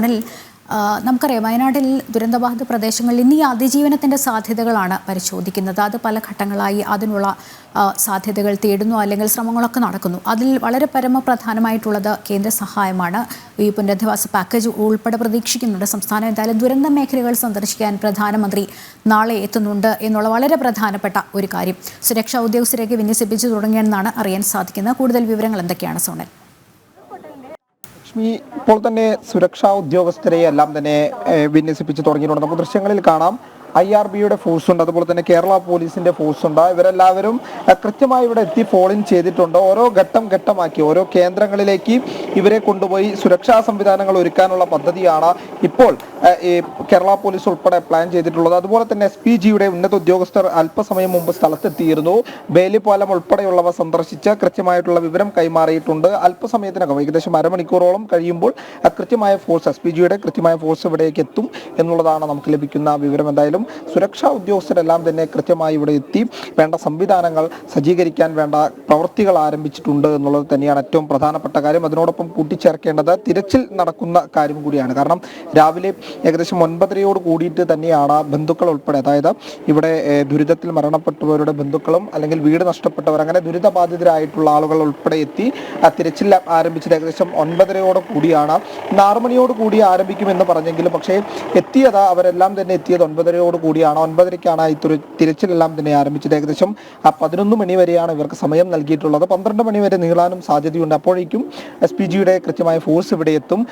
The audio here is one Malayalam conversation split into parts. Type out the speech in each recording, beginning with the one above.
സോണിൽ നമുക്കറിയാം വയനാട്ടിൽ ദുരന്തബാധിത പ്രദേശങ്ങളിൽ ഇന്ന് ഈ അതിജീവനത്തിൻ്റെ സാധ്യതകളാണ് പരിശോധിക്കുന്നത്. അത് പല ഘട്ടങ്ങളായി അതിനുള്ള സാധ്യതകൾ തേടുന്നു, അല്ലെങ്കിൽ ശ്രമങ്ങളൊക്കെ നടക്കുന്നു. അതിൽ വളരെ പരമപ്രധാനമായിട്ടുള്ളത് കേന്ദ്ര സഹായമാണ്. ഈ പുനരധിവാസ പാക്കേജ് ഉൾപ്പെടെ പ്രതീക്ഷിക്കുന്നുണ്ട്. സംസ്ഥാനം എന്തായാലും ദുരന്ത മേഖലകൾ സന്ദർശിക്കാൻ പ്രധാനമന്ത്രി നാളെ എത്തുന്നുണ്ട് എന്നുള്ള വളരെ പ്രധാനപ്പെട്ട ഒരു കാര്യം. സുരക്ഷാ ഉദ്യോഗസ്ഥരെയൊക്കെ വിന്യസിപ്പിച്ചു തുടങ്ങിയെന്നാണ് അറിയാൻ സാധിക്കുന്നത്. കൂടുതൽ വിവരങ്ങൾ എന്തൊക്കെയാണ് സോണൽ? ഇപ്പോൾ തന്നെ സുരക്ഷാ ഉദ്യോഗസ്ഥരെ എല്ലാം തന്നെ വിന്യസിപ്പിച്ച് തുടങ്ങിയിട്ടുണ്ട്. നമുക്ക് ദൃശ്യങ്ങളിൽ കാണാം IRBയുടെ ഫോഴ്സ് ഉണ്ട്, അതുപോലെ തന്നെ കേരള പോലീസിന്റെ ഫോഴ്സ് ഉണ്ട്. ഇവരെല്ലാവരും കൃത്യമായി ഇവിടെ എത്തി ഫോൾ ഇൻ ചെയ്തിട്ടുണ്ട്. ഓരോ ഘട്ടമാക്കി ഓരോ കേന്ദ്രങ്ങളിലേക്ക് ഇവരെ കൊണ്ടുപോയി സുരക്ഷാ സംവിധാനങ്ങൾ ഒരുക്കാനുള്ള പദ്ധതിയാണ് ഇപ്പോൾ ഈ കേരള പോലീസ് ഉൾപ്പെടെ പ്ലാൻ ചെയ്തിട്ടുള്ളത്. അതുപോലെ തന്നെ SPGയുടെ ഉന്നത ഉദ്യോഗസ്ഥർ അല്പസമയം മുമ്പ് സ്ഥലത്തെത്തിയിരുന്നു. ബേലിപ്പാലം ഉൾപ്പെടെയുള്ളവ സന്ദർശിച്ച് കൃത്യമായിട്ടുള്ള വിവരം കൈമാറിയിട്ടുണ്ട്. അല്പസമയത്തിനകം ഏകദേശം അരമണിക്കൂറോളം കഴിയുമ്പോൾ കൃത്യമായ ഫോഴ്സ് SPGയുടെ കൃത്യമായ ഫോഴ്സ് ഇവിടേക്ക് എത്തും എന്നുള്ളതാണ് നമുക്ക് ലഭിക്കുന്ന വിവരം. എന്തായാലും സുരക്ഷാ ഉദ്യോഗസ്ഥരെല്ലാം തന്നെ കൃത്യമായി ഇവിടെ എത്തി വേണ്ട സംവിധാനങ്ങൾ സജ്ജീകരിക്കാൻ വേണ്ട പ്രവൃത്തികൾ ആരംഭിച്ചിട്ടുണ്ട് എന്നുള്ളത് തന്നെയാണ് ഏറ്റവും പ്രധാനപ്പെട്ട കാര്യം. അതിനോടൊപ്പം കൂട്ടിച്ചേർക്കേണ്ടത് തിരച്ചിൽ നടക്കുന്ന കാര്യം കൂടിയാണ്. കാരണം രാവിലെ ഏകദേശം 9:30 കൂടിയിട്ട് തന്നെയാണ് ബന്ധുക്കൾ ഉൾപ്പെടെ, അതായത് ഇവിടെ ദുരിതത്തിൽ മരണപ്പെട്ടവരുടെ ബന്ധുക്കളും അല്ലെങ്കിൽ വീട് നഷ്ടപ്പെട്ടവർ അങ്ങനെ ദുരിതബാധിതരായിട്ടുള്ള ആളുകൾ ഉൾപ്പെടെ എത്തി തിരച്ചിൽ ആരംഭിച്ചത് ഏകദേശം 9:30 കൂടിയാണ്. 6 മണിയോട് കൂടി ആരംഭിക്കുമെന്ന് പറഞ്ഞെങ്കിലും പക്ഷേ എത്തിയത് അവരെല്ലാം തന്നെ എത്തിയത് 9:30 കൂടിയാണ്. 9:30ക്കാണ് ഈ തിരച്ചിലെല്ലാം തന്നെ ആരംഭിച്ചത്. ഏകദേശം 11 മണി വരെയാണ് ഇവർക്ക് സമയം നൽകിയിട്ടുള്ളത്. 12 മണി വരെ നീളാനും സാധ്യതയുണ്ട്. അപ്പോഴേക്കും SPGയുടെ കൃത്യമായ ഫോഴ്സ് ഇവിടെ എത്തും.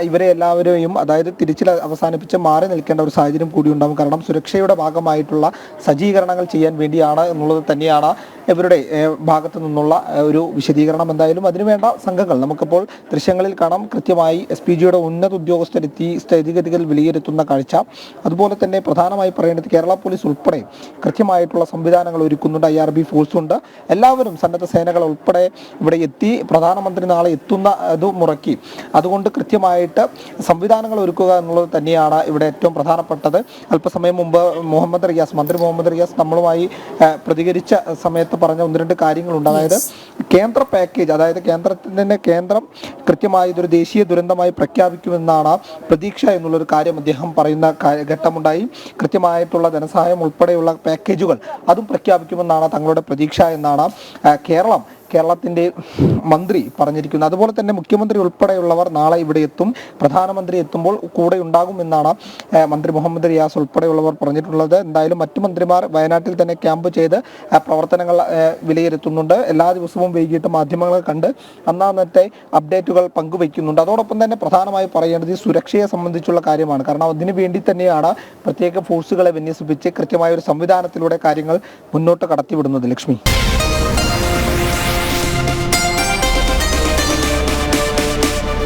ഇവരെ എല്ലാവരെയും, അതായത് തിരച്ചിൽ അവസാനിപ്പിച്ച് മാറി നിൽക്കേണ്ട ഒരു സാഹചര്യം കൂടി ഉണ്ടാകും. കാരണം സുരക്ഷയുടെ ഭാഗമായിട്ടുള്ള സജ്ജീകരണങ്ങൾ ചെയ്യാൻ വേണ്ടിയാണ് എന്നുള്ളത് തന്നെയാണ് ഇവരുടെ ഭാഗത്തു നിന്നുള്ള ഒരു വിശദീകരണം. എന്തായാലും അതിനുവേണ്ട സംഘങ്ങൾ നമുക്കിപ്പോൾ ദൃശ്യങ്ങളിൽ കാണാം. കൃത്യമായി SPGയുടെ ഉന്നത ഉദ്യോഗസ്ഥരെത്തി സ്ഥിതിഗതികൾ വിലയിരുത്തുന്ന കാഴ്ച. അതുപോലെ തന്നെ പ്രധാനമായി പറയേണ്ടത് കേരള പോലീസ് ഉൾപ്പെടെ കൃത്യമായിട്ടുള്ള സംവിധാനങ്ങൾ ഒരുക്കുന്നുണ്ട്. IRB ഫോഴ്സ് ഉണ്ട്. എല്ലാവരും സന്നദ്ധ സേനകൾ ഉൾപ്പെടെ ഇവിടെ എത്തി പ്രധാനമന്ത്രി നാളെ എത്തുന്ന അത് മുറക്കി അതുകൊണ്ട് കൃത്യമായിട്ട് സംവിധാനങ്ങൾ ഒരുക്കുക എന്നുള്ളത് തന്നെയാണ് ഇവിടെ ഏറ്റവും പ്രധാനപ്പെട്ടത്. അല്പസമയം മുമ്പ് മന്ത്രി മുഹമ്മദ് റിയാസ് നമ്മളുമായി പ്രതികരിച്ച സമയത്ത് പറഞ്ഞ 1-2 കാര്യങ്ങളുണ്ട്. അതായത് കേന്ദ്ര പാക്കേജ്, അതായത് കേന്ദ്രം കൃത്യമായി ഇതൊരു ദേശീയ ദുരന്തമായി പ്രഖ്യാപിക്കുമെന്നാണ് പ്രതീക്ഷ എന്നുള്ളൊരു കാര്യം അദ്ദേഹം പറയുന്ന ഘട്ടമുണ്ടായി. കൃത്യമായിട്ടുള്ള ധനസഹായം ഉൾപ്പെടെയുള്ള പാക്കേജുകൾ അതും പ്രഖ്യാപിക്കുമെന്നാണ് തങ്ങളുടെ പ്രതീക്ഷ എന്നാണ് കേരളത്തിൻ്റെ മന്ത്രി പറഞ്ഞിരിക്കുന്നത്. അതുപോലെ തന്നെ മുഖ്യമന്ത്രി ഉൾപ്പെടെയുള്ളവർ നാളെ ഇവിടെ എത്തും. പ്രധാനമന്ത്രി എത്തുമ്പോൾ കൂടെ ഉണ്ടാകുമെന്നാണ് മന്ത്രി മുഹമ്മദ് റിയാസ് ഉൾപ്പെടെയുള്ളവർ പറഞ്ഞിട്ടുള്ളത്. എന്തായാലും മറ്റു മന്ത്രിമാർ വയനാട്ടിൽ തന്നെ ക്യാമ്പ് ചെയ്ത് പ്രവർത്തനങ്ങൾ വിലയിരുത്തുന്നുണ്ട്. എല്ലാ ദിവസവും വൈകിട്ട് മാധ്യമങ്ങളെ കണ്ട് അന്നത്തെ അപ്ഡേറ്റുകൾ പങ്കുവയ്ക്കുന്നുണ്ട്. അതോടൊപ്പം തന്നെ പ്രധാനമായി പറയേണ്ടത് ഈ സുരക്ഷയെ സംബന്ധിച്ചുള്ള കാര്യമാണ്. കാരണം അതിനു വേണ്ടി തന്നെയാണ് പ്രത്യേക ഫോഴ്സുകളെ വിന്യസിപ്പിച്ച് കൃത്യമായ ഒരു സംവിധാനത്തിലൂടെ കാര്യങ്ങൾ മുന്നോട്ട് കടത്തിവിടുന്നത്. ലക്ഷ്മി.